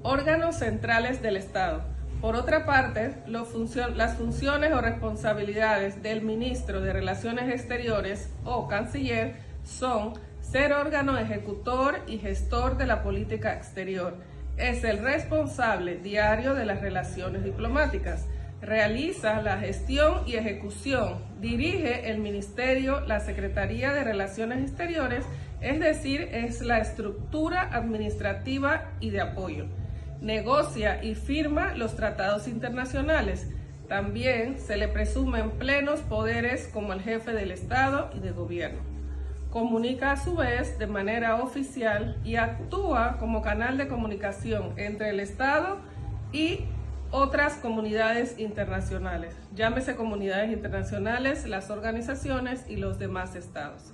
Órganos centrales del Estado. Por otra parte, las funciones o responsabilidades del ministro de Relaciones Exteriores o canciller son ser órgano ejecutor y gestor de la política exterior. Es el responsable diario de las relaciones diplomáticas. Realiza la gestión y ejecución. Dirige el Ministerio, la Secretaría de Relaciones Exteriores, es decir, es la estructura administrativa y de apoyo. Negocia y firma los tratados internacionales. También se le presumen plenos poderes como el jefe del Estado y de gobierno. Comunica a su vez de manera oficial y actúa como canal de comunicación entre el Estado y otras comunidades internacionales. Llámese comunidades internacionales, las organizaciones y los demás estados.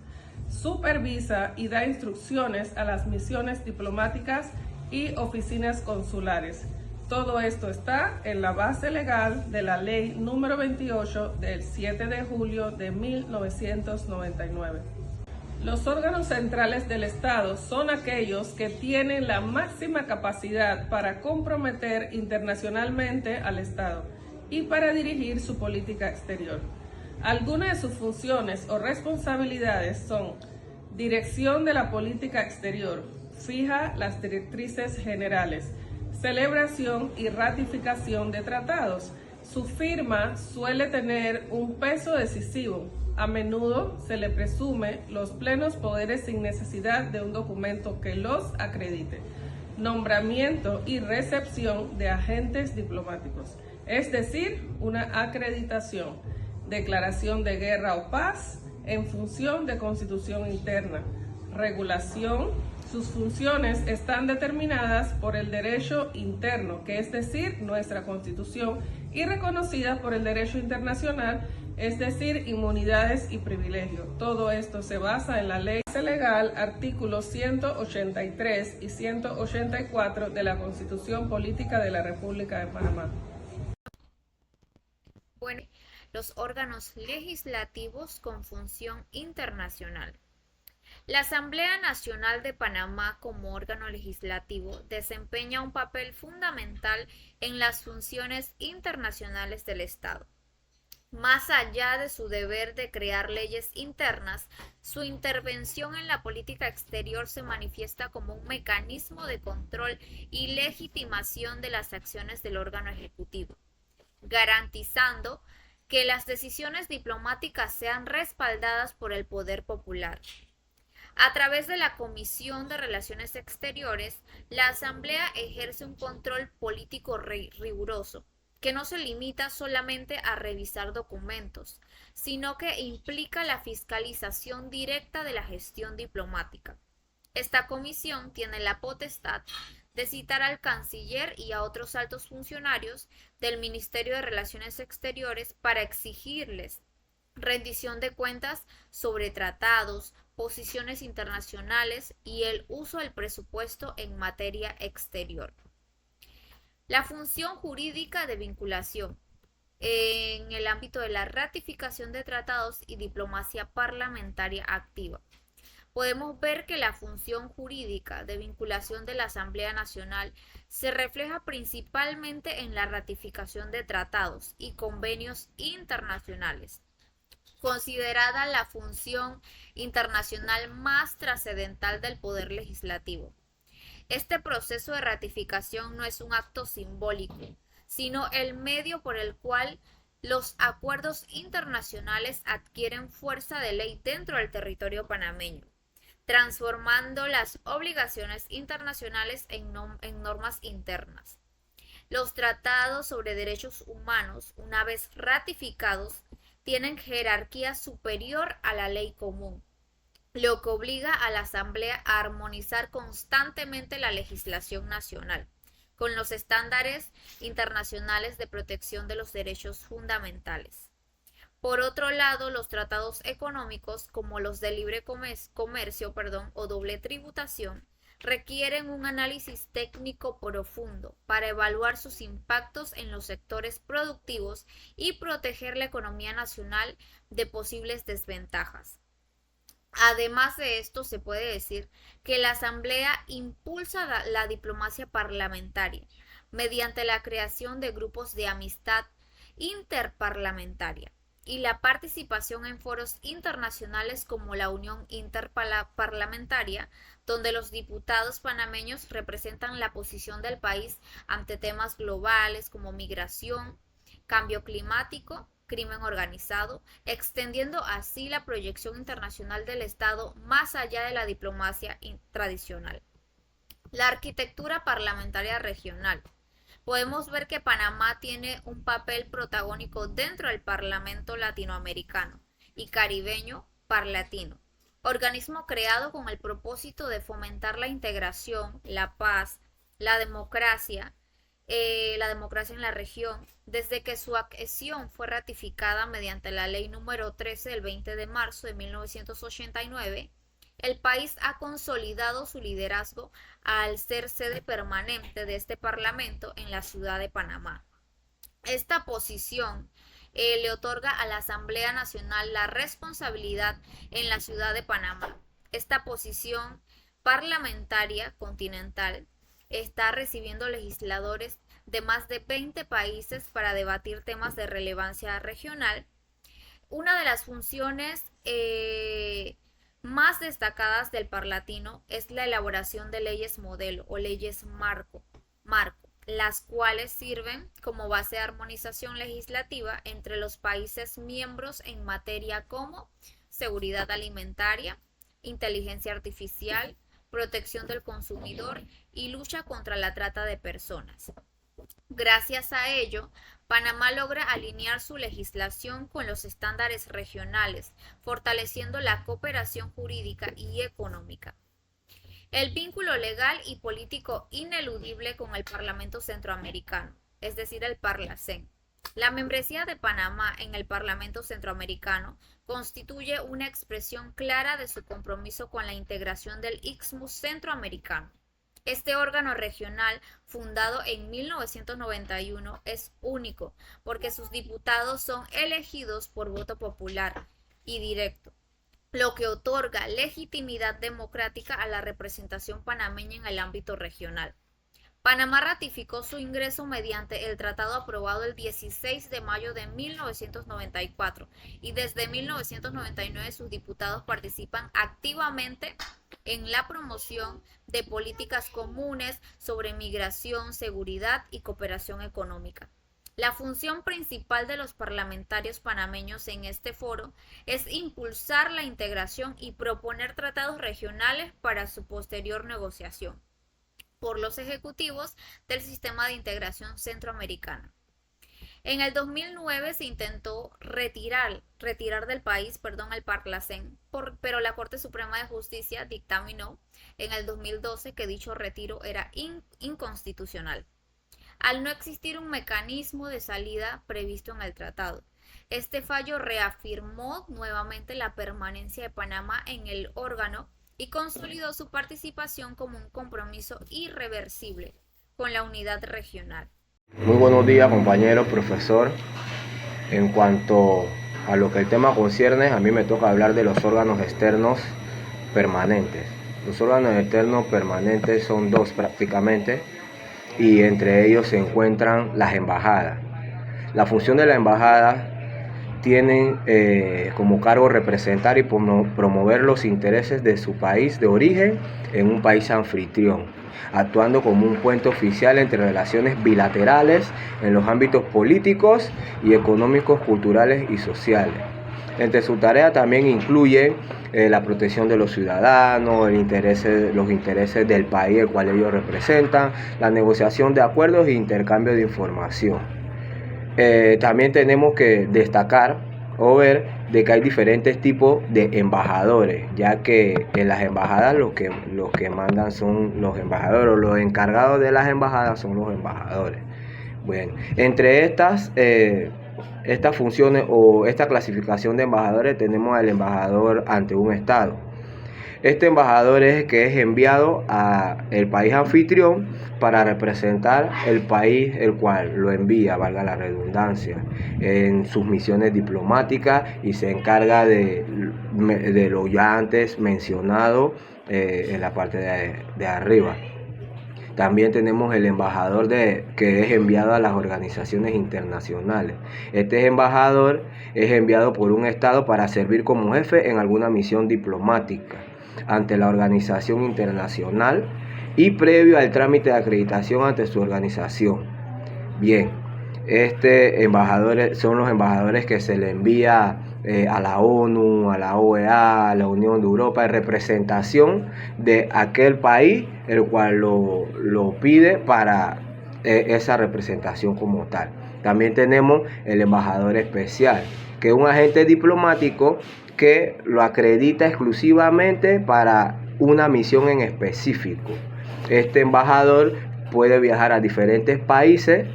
Supervisa y da instrucciones a las misiones diplomáticas y oficinas consulares. Todo esto está en la base legal de la Ley número 28 del 7 de julio de 1999. Los órganos centrales del Estado son aquellos que tienen la máxima capacidad para comprometer internacionalmente al Estado y para dirigir su política exterior. Algunas de sus funciones o responsabilidades son: dirección de la política exterior, fija las directrices generales, celebración y ratificación de tratados. Su firma suele tener un peso decisivo. A menudo se le presume los plenos poderes sin necesidad de un documento que los acredite. Nombramiento y recepción de agentes diplomáticos, es decir, una acreditación. Declaración de guerra o paz en función de constitución interna. Regulación. Sus funciones están determinadas por el derecho interno, que es decir, nuestra Constitución, y reconocidas por el derecho internacional, es decir, inmunidades y privilegios. Todo esto se basa en la Ley Legal, artículos 183 y 184 de la Constitución Política de la República de Panamá. Bueno, los órganos legislativos con función internacional. La Asamblea Nacional de Panamá, como órgano legislativo, desempeña un papel fundamental en las funciones internacionales del Estado. Más allá de su deber de crear leyes internas, su intervención en la política exterior se manifiesta como un mecanismo de control y legitimación de las acciones del órgano ejecutivo, garantizando que las decisiones diplomáticas sean respaldadas por el poder popular. A través de la Comisión de Relaciones Exteriores, la Asamblea ejerce un control político riguroso, que no se limita solamente a revisar documentos, sino que implica la fiscalización directa de la gestión diplomática. Esta comisión tiene la potestad de citar al canciller y a otros altos funcionarios del Ministerio de Relaciones Exteriores para exigirles rendición de cuentas sobre tratados, posiciones internacionales y el uso del presupuesto en materia exterior. La función jurídica de vinculación en el ámbito de la ratificación de tratados y diplomacia parlamentaria activa. Podemos ver que la función jurídica de vinculación de la Asamblea Nacional se refleja principalmente en la ratificación de tratados y convenios internacionales, considerada la función internacional más trascendental del poder legislativo. Este proceso de ratificación no es un acto simbólico, sino el medio por el cual los acuerdos internacionales adquieren fuerza de ley dentro del territorio panameño, transformando las obligaciones internacionales en normas internas. Los tratados sobre derechos humanos, una vez ratificados, tienen jerarquía superior a la ley común, lo que obliga a la Asamblea a armonizar constantemente la legislación nacional con los estándares internacionales de protección de los derechos fundamentales. Por otro lado, los tratados económicos, como los de libre comercio o doble tributación, requieren un análisis técnico profundo para evaluar sus impactos en los sectores productivos y proteger la economía nacional de posibles desventajas. Además de esto, se puede decir que la Asamblea impulsa la diplomacia parlamentaria mediante la creación de grupos de amistad interparlamentaria y la participación en foros internacionales como la Unión Interparlamentaria, donde los diputados panameños representan la posición del país ante temas globales como migración, cambio climático, crimen organizado, extendiendo así la proyección internacional del Estado más allá de la diplomacia tradicional. La arquitectura parlamentaria regional. Podemos ver que Panamá tiene un papel protagónico dentro del Parlamento latinoamericano y caribeño Parlatino, organismo creado con el propósito de fomentar la integración, la paz, la democracia en la región, desde que su adhesión fue ratificada mediante la Ley número 13 del 20 de marzo de 1989, el país ha consolidado su liderazgo al ser sede permanente de este Parlamento en la ciudad de Panamá. Esta posición le otorga a la Asamblea Nacional la responsabilidad en la ciudad de Panamá. Esta posición parlamentaria continental está recibiendo legisladores de más de 20 países para debatir temas de relevancia regional. Una de las funciones más destacadas del Parlatino es la elaboración de leyes modelo o leyes marco, las cuales sirven como base de armonización legislativa entre los países miembros en materia como seguridad alimentaria, inteligencia artificial, protección del consumidor y lucha contra la trata de personas. Gracias a ello, Panamá logra alinear su legislación con los estándares regionales, fortaleciendo la cooperación jurídica y económica. El vínculo legal y político ineludible con el Parlamento Centroamericano, es decir, el Parlacén. La membresía de Panamá en el Parlamento Centroamericano constituye una expresión clara de su compromiso con la integración del Istmo Centroamericano. Este órgano regional, fundado en 1991, es único porque sus diputados son elegidos por voto popular y directo, lo que otorga legitimidad democrática a la representación panameña en el ámbito regional. Panamá ratificó su ingreso mediante el tratado aprobado el 16 de mayo de 1994 y desde 1999 sus diputados participan activamente en la promoción de políticas comunes sobre migración, seguridad y cooperación económica. La función principal de los parlamentarios panameños en este foro es impulsar la integración y proponer tratados regionales para su posterior negociación por los ejecutivos del sistema de integración centroamericana. En el 2009 se intentó retirar del país, el Parlacén, pero la Corte Suprema de Justicia dictaminó en el 2012 que dicho retiro era inconstitucional, al no existir un mecanismo de salida previsto en el tratado. Este fallo reafirmó nuevamente la permanencia de Panamá en el órgano y consolidó su participación como un compromiso irreversible con la unidad regional. Muy buenos días, compañero, profesor. En cuanto a lo que el tema concierne, a mí me toca hablar de los órganos externos permanentes. Los órganos externos permanentes son dos prácticamente, y entre ellos se encuentran las embajadas. La función de la embajada tienen como cargo representar y promover los intereses de su país de origen en un país anfitrión, actuando como un puente oficial entre relaciones bilaterales en los ámbitos políticos y económicos, culturales y sociales. Entre su tarea también incluye la protección de los ciudadanos, los intereses del país el cual ellos representan, la negociación de acuerdos e intercambio de información. También tenemos que destacar o ver de que hay diferentes tipos de embajadores, ya que en las embajadas los que mandan son los embajadores, o los encargados de las embajadas son los embajadores. Bueno, entre estas funciones o esta clasificación de embajadores tenemos al embajador ante un estado. Este embajador es el que es enviado a el país anfitrión para representar el país el cual lo envía, valga la redundancia, en sus misiones diplomáticas, y se encarga de lo ya antes mencionado en la parte de arriba. También tenemos el embajador que es enviado a las organizaciones internacionales. Este embajador es enviado por un estado para servir como jefe en alguna misión diplomática ante la organización internacional y previo al trámite de acreditación ante su organización. Bien, embajadores son los embajadores que se le envía a la ONU, a la OEA, a la Unión de Europa, en representación de aquel país el cual lo pide para esa representación como tal. También tenemos el embajador especial, que es un agente diplomático que lo acredita exclusivamente para una misión en específico. Este embajador puede viajar a diferentes países,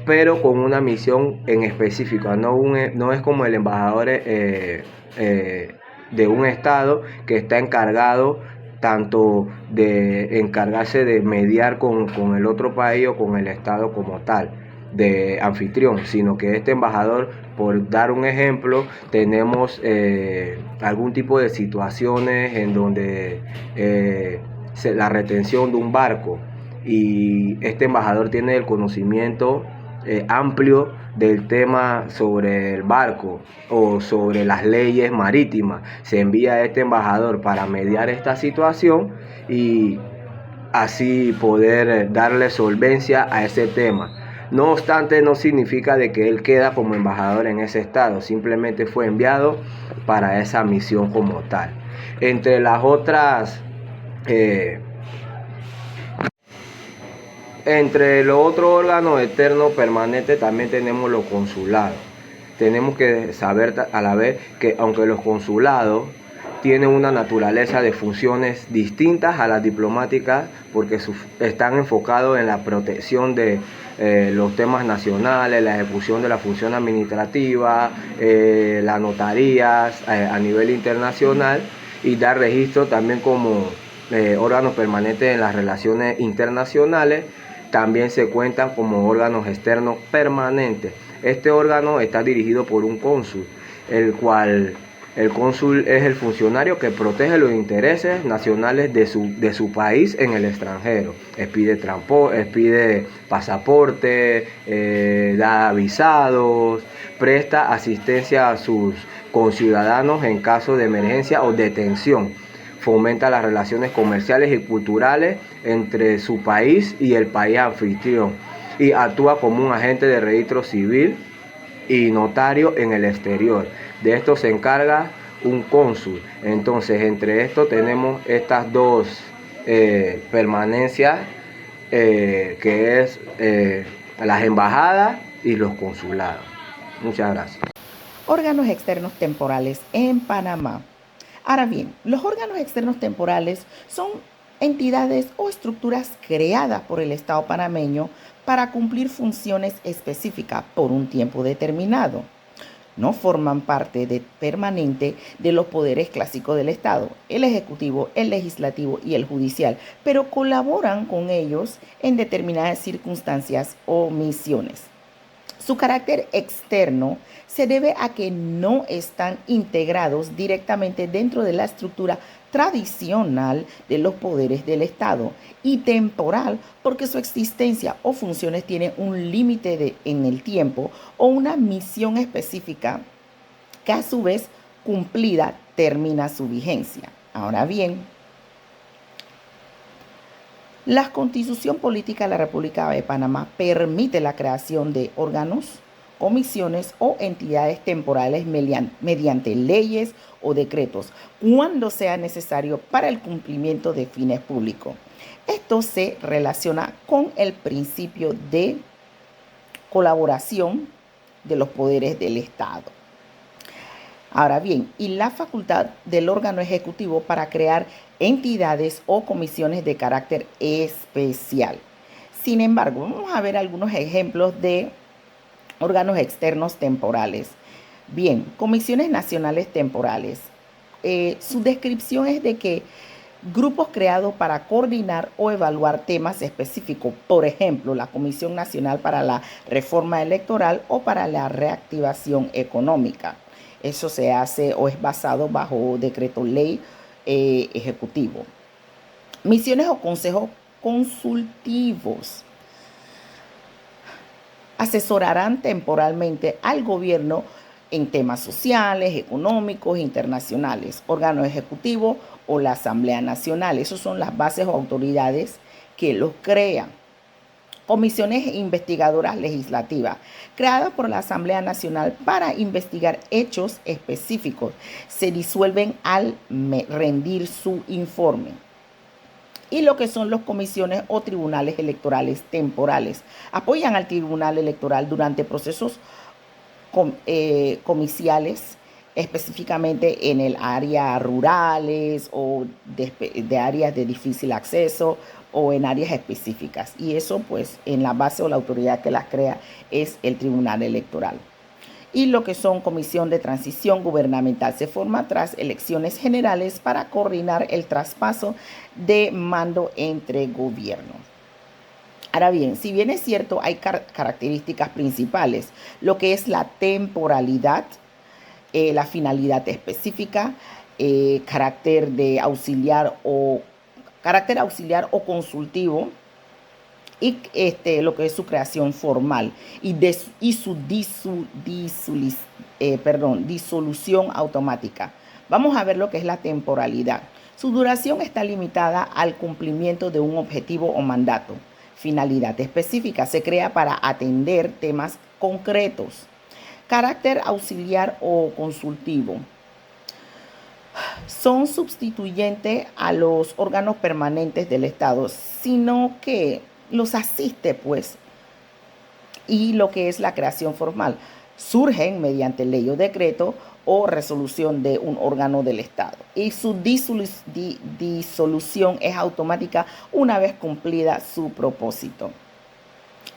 pero con una misión en específico. No es como el embajador de un estado que está encargado tanto de encargarse de mediar con el otro país o con el estado como tal, de anfitrión, sino que este embajador, por dar un ejemplo, tenemos algún tipo de situaciones en donde la retención de un barco, y este embajador tiene el conocimiento amplio del tema sobre el barco o sobre las leyes marítimas. Se envía a este embajador para mediar esta situación y así poder darle solvencia a ese tema. No obstante, no significa de que él queda como embajador en ese estado, simplemente fue enviado para esa misión como tal. Entre las otras Entre los otros órganos externos permanentes también tenemos los consulados. Tenemos que saber a la vez que aunque los consulados tienen una naturaleza de funciones distintas a las diplomáticas, porque están enfocados en la protección de los temas nacionales, la ejecución de la función administrativa, las notarías a nivel internacional, y dar registro también como órganos permanentes en las relaciones internacionales. También se cuentan como órganos externos permanentes. Este órgano está dirigido por un cónsul, el cual el cónsul es el funcionario que protege los intereses nacionales de su país en el extranjero. Expide pasaporte, da visados, presta asistencia a sus conciudadanos en caso de emergencia o detención. Fomenta las relaciones comerciales y culturales entre su país y el país anfitrión, y actúa como un agente de registro civil y notario en el exterior. De esto se encarga un cónsul. Entonces, entre esto tenemos estas dos permanencias, que es las embajadas y los consulados. Muchas gracias. Órganos externos temporales en Panamá. Ahora bien, los órganos externos temporales son entidades o estructuras creadas por el Estado panameño para cumplir funciones específicas por un tiempo determinado. No forman parte permanente de los poderes clásicos del Estado, el Ejecutivo, el Legislativo y el Judicial, pero colaboran con ellos en determinadas circunstancias o misiones. Su carácter externo se debe a que no están integrados directamente dentro de la estructura tradicional de los poderes del Estado, y temporal porque su existencia o funciones tienen un límite en el tiempo o una misión específica que, a su vez cumplida, termina su vigencia. Ahora bien, la Constitución Política de la República de Panamá permite la creación de órganos, comisiones o entidades temporales mediante leyes o decretos, cuando sea necesario para el cumplimiento de fines públicos. Esto se relaciona con el principio de colaboración de los poderes del Estado. Ahora bien, y la facultad del órgano ejecutivo para crear entidades o comisiones de carácter especial. Sin embargo, vamos a ver algunos ejemplos de órganos externos temporales. Bien, comisiones nacionales temporales. Su descripción es de que grupos creados para coordinar o evaluar temas específicos, por ejemplo, la Comisión Nacional para la Reforma Electoral o para la Reactivación Económica. Eso se hace o es basado bajo decreto ley ejecutivo. Misiones o consejos consultivos asesorarán temporalmente al gobierno en temas sociales, económicos, internacionales, órgano ejecutivo o la Asamblea Nacional. Esas son las bases o autoridades que los crean. Comisiones investigadoras legislativas, creadas por la Asamblea Nacional para investigar hechos específicos, se disuelven al rendir su informe. Y lo que son las comisiones o tribunales electorales temporales, apoyan al tribunal electoral durante procesos comiciales, específicamente en el área rurales o de áreas de difícil acceso o en áreas específicas. Y eso pues en la base o la autoridad que las crea es el tribunal electoral. Y lo que son comisión de transición gubernamental se forma tras elecciones generales para coordinar el traspaso de mando entre gobiernos. Ahora bien, si bien es cierto, hay características principales, lo que es la temporalidad, la finalidad específica, carácter auxiliar o consultivo, y lo que es su creación formal y su disolución automática. Vamos a ver lo que es la temporalidad. Su duración está limitada al cumplimiento de un objetivo o mandato. Finalidad específica. Se crea para atender temas concretos. Carácter auxiliar o consultivo. Son sustituyentes a los órganos permanentes del Estado, sino que los asiste, pues, y lo que es la creación formal. Surgen mediante ley o decreto o resolución de un órgano del Estado. Y su disolución es automática una vez cumplida su propósito.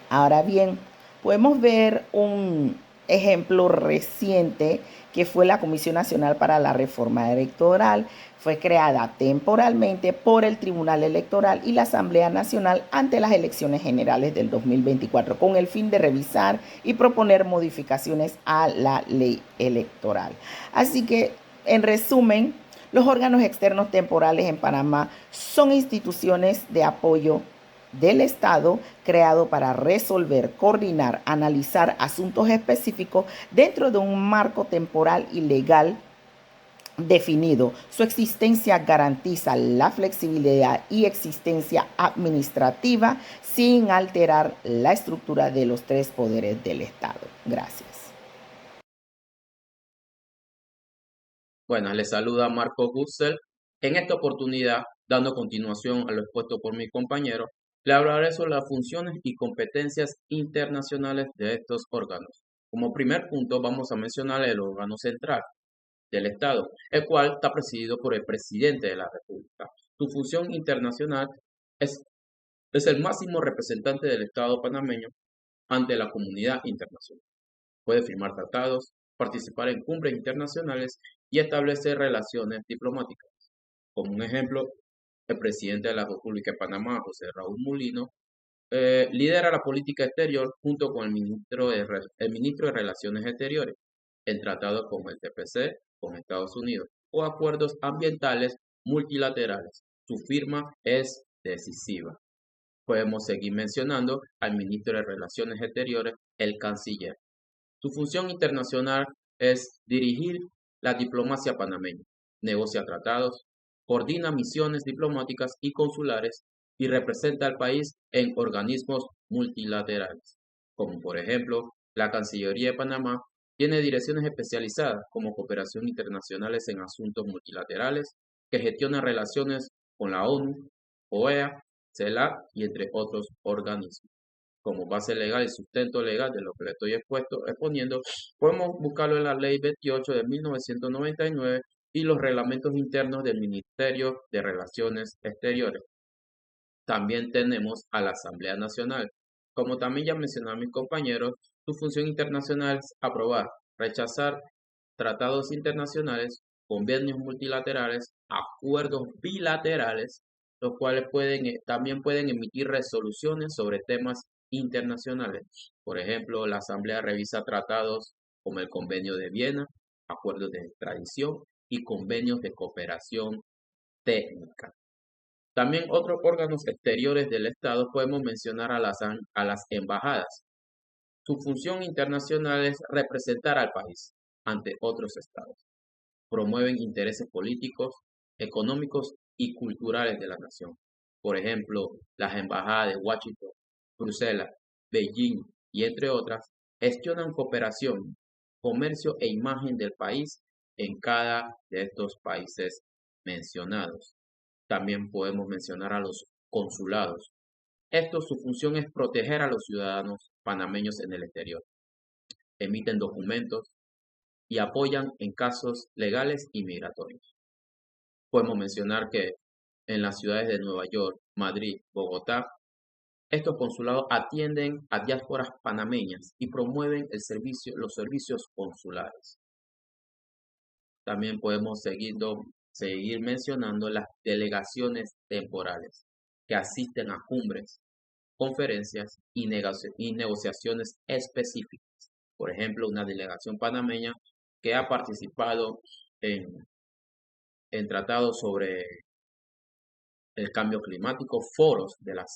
Ahora bien, podemos ver un ejemplo reciente que fue la Comisión Nacional para la Reforma Electoral. Fue creada temporalmente por el Tribunal Electoral y la Asamblea Nacional ante las elecciones generales del 2024 con el fin de revisar y proponer modificaciones a la ley electoral. Así que, en resumen, los órganos externos temporales en Panamá son instituciones de apoyo del Estado creado para resolver, coordinar, analizar asuntos específicos dentro de un marco temporal y legal definido. Su existencia garantiza la flexibilidad y existencia administrativa sin alterar la estructura de los tres poderes del Estado. Gracias. Buenas, les saluda Marco Gussel. En esta oportunidad, dando continuación a lo expuesto por mi compañero, le hablaré sobre las funciones y competencias internacionales de estos órganos. Como primer punto, vamos a mencionar el órgano central del Estado, el cual está presidido por el presidente de la República. Su función internacional es el máximo representante del Estado panameño ante la comunidad internacional. Puede firmar tratados, participar en cumbres internacionales y establecer relaciones diplomáticas. Como un ejemplo, el presidente de la República de Panamá, José Raúl Mulino, lidera la política exterior junto con el ministro de Relaciones Exteriores en tratados como el TPC con Estados Unidos o acuerdos ambientales multilaterales. Su firma es decisiva. Podemos seguir mencionando al ministro de Relaciones Exteriores, el canciller. Su función internacional es dirigir la diplomacia panameña, negocia tratados, coordina misiones diplomáticas y consulares y representa al país en organismos multilaterales, como por ejemplo la Cancillería de Panamá tiene direcciones especializadas como cooperación internacionales en asuntos multilaterales que gestionan relaciones con la ONU, OEA, CELAC y entre otros organismos. Como base legal y sustento legal de lo que le estoy exponiendo, podemos buscarlo en la Ley 28 de 1999 y los reglamentos internos del Ministerio de Relaciones Exteriores. También tenemos a la Asamblea Nacional. Como también ya mencionaron mis compañeros, su función internacional es aprobar, rechazar tratados internacionales, convenios multilaterales, acuerdos bilaterales, los cuales también pueden emitir resoluciones sobre temas internacionales. Por ejemplo, la Asamblea revisa tratados como el Convenio de Viena, acuerdos de extradición y convenios de cooperación técnica. También otros órganos exteriores del Estado podemos mencionar a las embajadas. Su función internacional es representar al país ante otros estados. Promueven intereses políticos, económicos y culturales de la nación. Por ejemplo, las embajadas de Washington, Bruselas, Beijing y entre otras gestionan cooperación, comercio e imagen del país en cada de estos países mencionados. También podemos mencionar a los consulados. Su función es proteger a los ciudadanos panameños en el exterior. Emiten documentos y apoyan en casos legales y migratorios. Podemos mencionar que en las ciudades de Nueva York, Madrid, Bogotá, estos consulados atienden a diásporas panameñas y promueven los servicios consulares. También podemos seguir mencionando las delegaciones temporales que asisten a cumbres, conferencias y negociaciones específicas. Por ejemplo, una delegación panameña que ha participado en tratados sobre el cambio climático, foros de la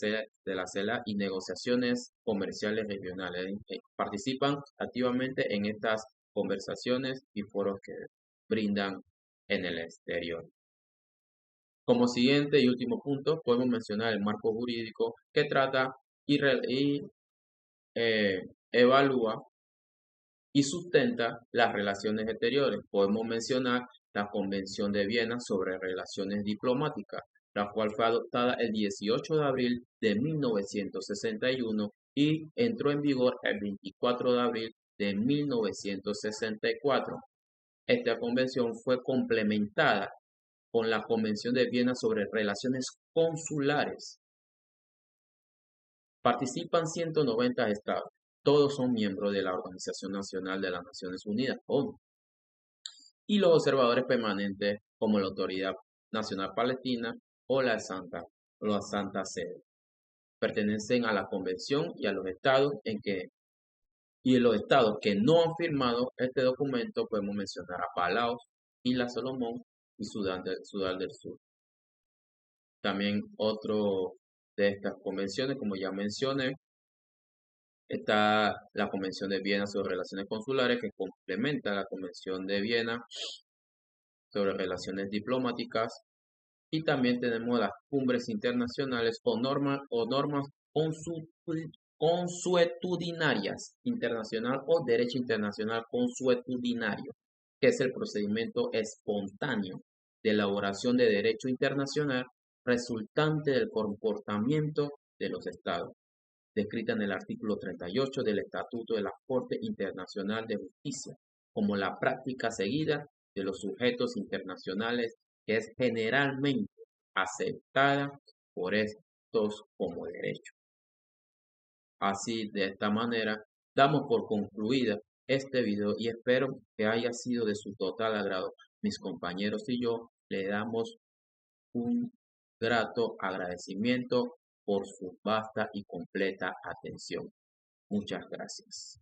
CELAC y negociaciones comerciales regionales. Participan activamente en estas conversaciones y foros que brindan en el exterior. Como siguiente y último punto, podemos mencionar el marco jurídico que trata y evalúa y sustenta las relaciones exteriores. Podemos mencionar la Convención de Viena sobre Relaciones Diplomáticas, la cual fue adoptada el 18 de abril de 1961 y entró en vigor el 24 de abril de 1964. Esta convención fue complementada con la Convención de Viena sobre Relaciones Consulares. Participan 190 estados. Todos son miembros de la Organización Nacional de las Naciones Unidas, ONU. Y los observadores permanentes como la Autoridad Nacional Palestina o la Santa Sede. Pertenecen a la Convención y a los estados los estados que no han firmado este documento podemos mencionar a Palaos, Islas Salomón y Sudán del Sur. También otro de estas convenciones, como ya mencioné, está la Convención de Viena sobre Relaciones Consulares, que complementa la Convención de Viena sobre Relaciones Diplomáticas. Y también tenemos las cumbres internacionales o normas consuetudinarias internacional o derecho internacional consuetudinario, que es el procedimiento espontáneo de elaboración de derecho internacional resultante del comportamiento de los estados, descrita en el artículo 38 del Estatuto de la Corte Internacional de Justicia, como la práctica seguida de los sujetos internacionales que es generalmente aceptada por estos como derecho. Así, de esta manera, damos por concluida este video y espero que haya sido de su total agrado. Mis compañeros y yo le damos un grato agradecimiento por su vasta y completa atención. Muchas gracias.